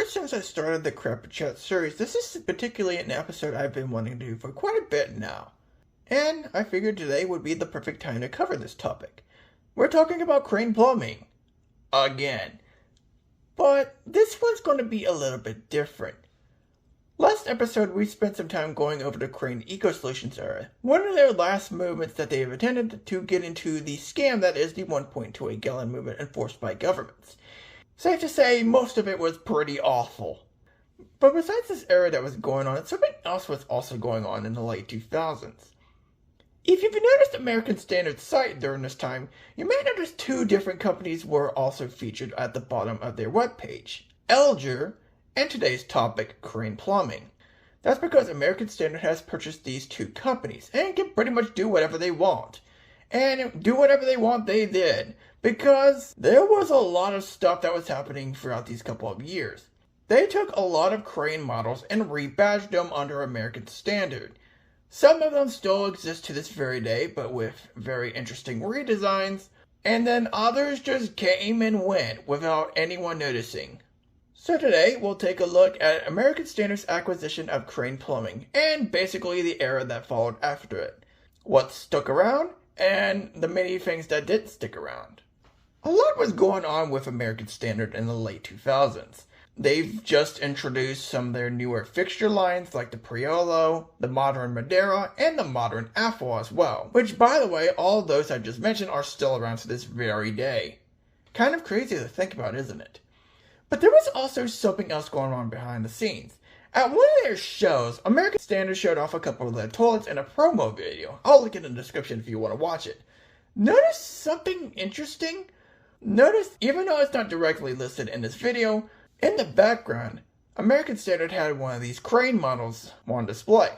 since I started the Crappy Chat series, this is particularly an episode I've been wanting to do for quite a bit now. And I figured today would be the perfect time to cover this topic. We're talking about Crane plumbing. Again. But this one's going to be a little bit different. Last episode, we spent some time going over the Crane Eco Solutions era, one of their last movements that they have attempted to get into the scam that is the 1.28 gallon movement enforced by governments. Safe to say, most of it was pretty awful. But besides this era that was going on, something else was also going on in the late 2000s. If you've noticed American Standard's site during this time, you may notice two different companies were also featured at the bottom of their webpage. Elger, and today's topic, Crane Plumbing. That's because American Standard has purchased these two companies and can pretty much do whatever they want. And do whatever they want they did, because there was a lot of stuff that was happening throughout these couple of years. They took a lot of Crane models and rebadged them under American Standard. Some of them still exist to this very day, but with very interesting redesigns, and then others just came and went without anyone noticing. So today, we'll take a look at American Standard's acquisition of Crane Plumbing, and basically the era that followed after it. What stuck around, and the many things that didn't stick around. A lot was going on with American Standard in the late 2000s. They've just introduced some of their newer fixture lines like the Priolo, the Modern Madeira, and the Modern Apple as well. Which, by the way, all of those I just mentioned are still around to this very day. Kind of crazy to think about, isn't it? But there was also something else going on behind the scenes. At one of their shows, American Standard showed off a couple of their toilets in a promo video. I'll link it in the description if you want to watch it. Notice something interesting? Notice, even though it's not directly listed in this video, in the background, American Standard had one of these Crane models on display.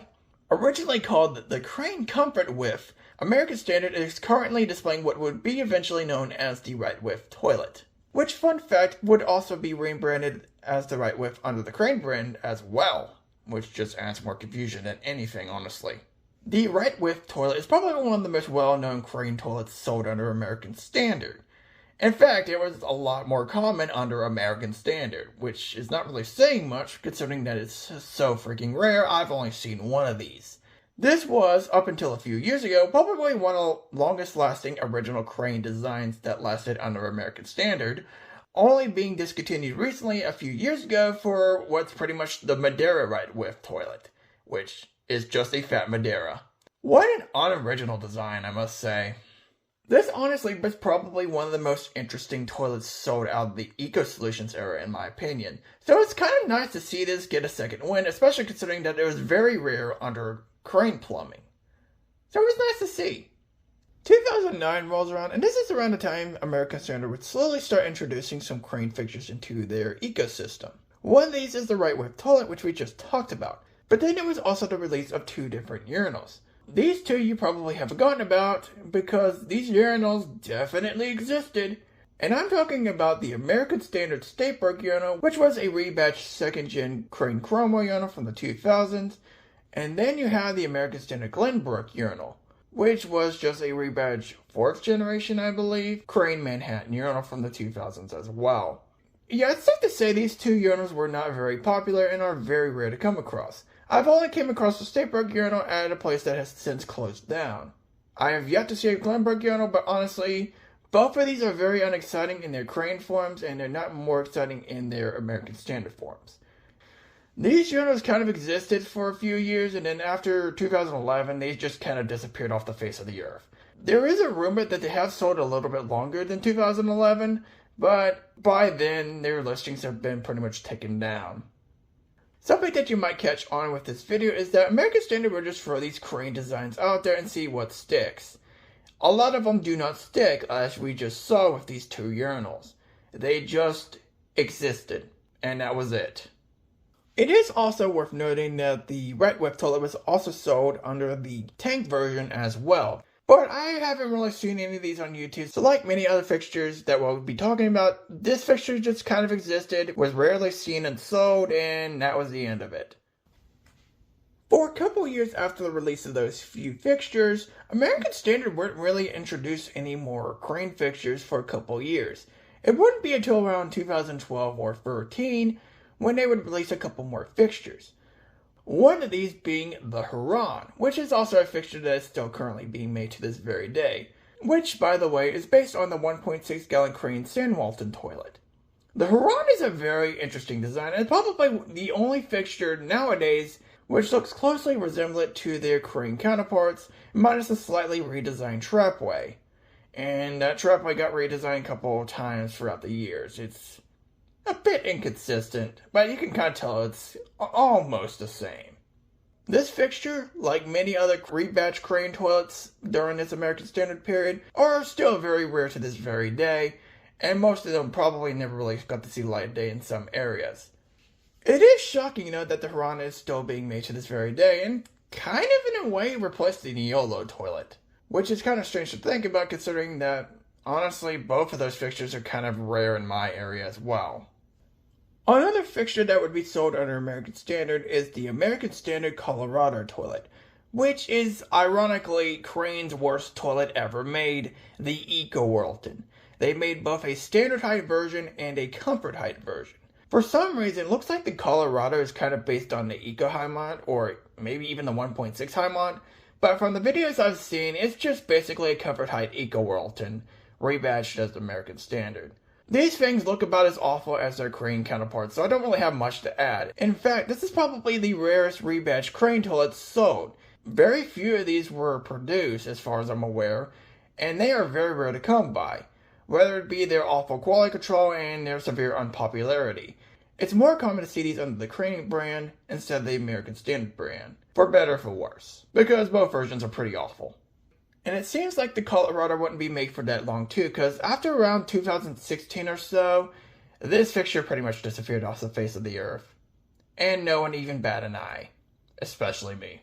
Originally called the Crane Comfort Width, American Standard is currently displaying what would be eventually known as the RightWidth toilet. Which, fun fact, would also be rebranded as the RightWidth under the Crane brand as well, which just adds more confusion than anything, honestly. The RightWidth toilet is probably one of the most well-known Crane toilets sold under American Standard. In fact, it was a lot more common under American Standard, which is not really saying much considering that it's so freaking rare. I've only seen one of these. This was, up until a few years ago, probably one of the longest lasting original Crane designs that lasted under American Standard, only being discontinued recently a few years ago for what's pretty much the Madeira RightWidth toilet, which is just a fat Madeira. What an unoriginal design, I must say. This honestly was probably one of the most interesting toilets sold out of the Eco Solutions era in my opinion. So it's kind of nice to see this get a second win, especially considering that it was very rare under Crane Plumbing. So it was nice to see. 2009 rolls around, and this is around the time American Standard would slowly start introducing some Crane fixtures into their ecosystem. One of these is the RightWidth toilet, which we just talked about. But then there was also the release of two different urinals. These two you probably have forgotten about, because these urinals definitely existed. And I'm talking about the American Standard Statebrook urinal, which was a rebadged 2nd gen Crane Chromo urinal from the 2000s. And then you have the American Standard Glenbrook urinal, which was just a rebadged 4th generation, I believe, Crane Manhattan urinal from the 2000s as well. Yeah, it's safe to say these two urinals were not very popular and are very rare to come across. I've only came across the Statebrook urinal at a place that has since closed down. I have yet to see a Glenbrook urinal, but honestly, both of these are very unexciting in their Crane forms, and they're not more exciting in their American Standard forms. These urinals kind of existed for a few years, and then after 2011, they just kind of disappeared off the face of the earth. There is a rumor that they have sold a little bit longer than 2011, but by then, their listings have been pretty much taken down. Something that you might catch on with this video is that American Standard will just throw these Crane designs out there and see what sticks. A lot of them do not stick, as we just saw with these two urinals. They just existed, and that was it. It is also worth noting that the RightWidth toilet was also sold under the tank version as well. But I haven't really seen any of these on YouTube, so like many other fixtures that we'll be talking about, this fixture just kind of existed, was rarely seen and sold, and that was the end of it. For a couple years after the release of those few fixtures, American Standard wouldn't really introduce any more Crane fixtures for a couple years. It wouldn't be until around 2012 or 13 when they would release a couple more fixtures. One of these being the Huron, which is also a fixture that is still currently being made to this very day, which, by the way, is based on the 1.6 gallon Crane Sandwalton toilet. The Huron is a very interesting design, and probably the only fixture nowadays which looks closely resemblant to their Crane counterparts, minus a slightly redesigned trapway. And that trapway got redesigned a couple of times throughout the years. It's a bit inconsistent, but you can kind of tell it's almost the same. This fixture, like many other Rebadged Crane toilets during this American Standard period, are still very rare to this very day, and most of them probably never really got to see the light of day in some areas. It is shocking, though, that the Haron is still being made to this very day, and kind of in a way replaced the Neolo toilet, which is kind of strange to think about considering that, honestly, both of those fixtures are kind of rare in my area as well. Another fixture that would be sold under American Standard is the American Standard Colorado toilet, which is ironically Crane's worst toilet ever made, the Eco-Worlton. They made both a standard height version and a comfort height version. For some reason, it looks like the Colorado is kind of based on the Eco High Mod, or maybe even the 1.6 High Mod, but from the videos I've seen, it's just basically a comfort height Eco-Worlton, rebadged as the American Standard. These things look about as awful as their Crane counterparts, so I don't really have much to add. In fact, this is probably the rarest rebadged Crane toilets sold. Very few of these were produced, as far as I'm aware, and they are very rare to come by, whether it be their awful quality control and their severe unpopularity. It's more common to see these under the Crane brand instead of the American Standard brand, for better or for worse, because both versions are pretty awful. And it seems like the Colorado wouldn't be made for that long too, because after around 2016 or so, this fixture pretty much disappeared off the face of the earth. And no one even bat an eye. Especially me.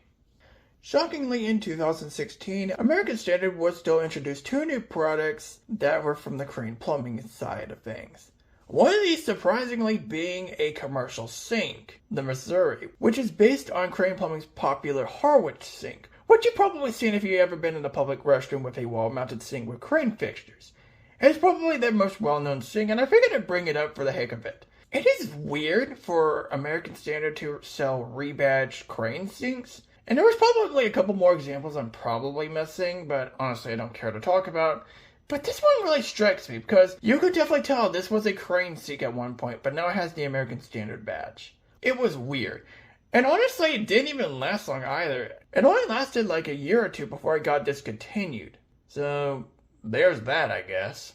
Shockingly, in 2016, American Standard was still introduced two new products that were from the Crane plumbing side of things. One of these surprisingly being a commercial sink, the Missouri, which is based on Crane Plumbing's popular Harwich sink, which you've probably seen if you've ever been in a public restroom with a wall-mounted sink with Crane fixtures. It's probably their most well-known sink, and I figured I'd bring it up for the heck of it. It is weird for American Standard to sell rebadged Crane sinks, and there was probably a couple more examples I'm probably missing, but honestly I don't care to talk about. But this one really strikes me, because you could definitely tell this was a Crane sink at one point, but now it has the American Standard badge. It was weird. And honestly, it didn't even last long either. It only lasted like a year or two before it got discontinued. So, there's that, I guess.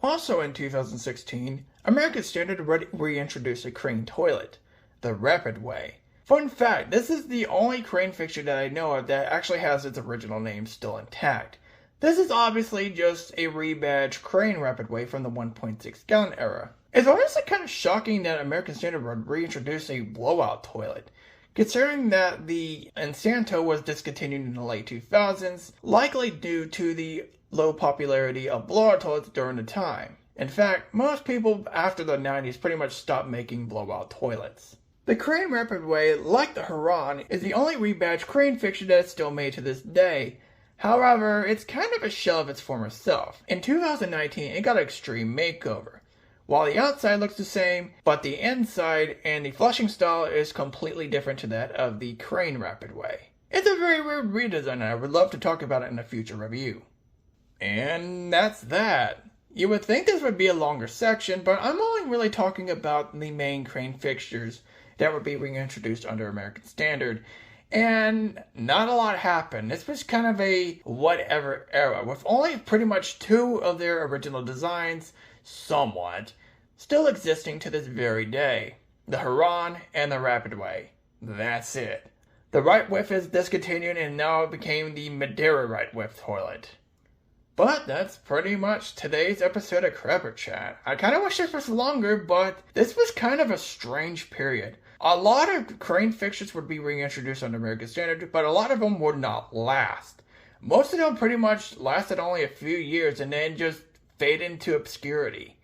Also in 2016, American Standard reintroduced a Crane toilet, the Rapidway. Fun fact, this is the only Crane fixture that I know of that actually has its original name still intact. This is obviously just a rebadged Crane Rapidway from the 1.6 gallon era. It's honestly kind of shocking that American Standard would reintroduce a blowout toilet, considering that the Ensanto was discontinued in the late 2000s, likely due to the low popularity of blowout toilets during the time. In fact, most people after the 90s pretty much stopped making blowout toilets. The Crane Rapidway, like the Huron, is the only rebadged Crane fixture that is still made to this day. However, it's kind of a shell of its former self. In 2019, it got an extreme makeover. While the outside looks the same, but the inside and the flushing style is completely different to that of the Crane Rapidway. It's a very weird redesign and I would love to talk about it in a future review. And that's that. You would think this would be a longer section, but I'm only really talking about the main Crane fixtures that would be reintroduced under American Standard. And not a lot happened. This was kind of a whatever era, with only pretty much two of their original designs, somewhat, still existing to this very day. The Huron and the Rapidway. That's it. The RightWidth is discontinued and now it became the Madeira RightWidth toilet. But that's pretty much today's episode of Crapper Chat. I kind of wish this was longer, but this was kind of a strange period. A lot of Crane fixtures would be reintroduced under American Standard, but a lot of them would not last. Most of them pretty much lasted only a few years and then just fade into obscurity.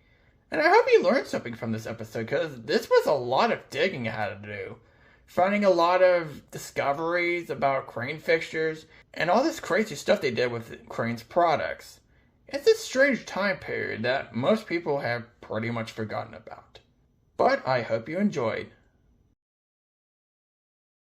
And I hope you learned something from this episode, because this was a lot of digging I had to do. Finding a lot of discoveries about Crane fixtures, and all this crazy stuff they did with Crane's products. It's a strange time period that most people have pretty much forgotten about. but I hope you enjoyed.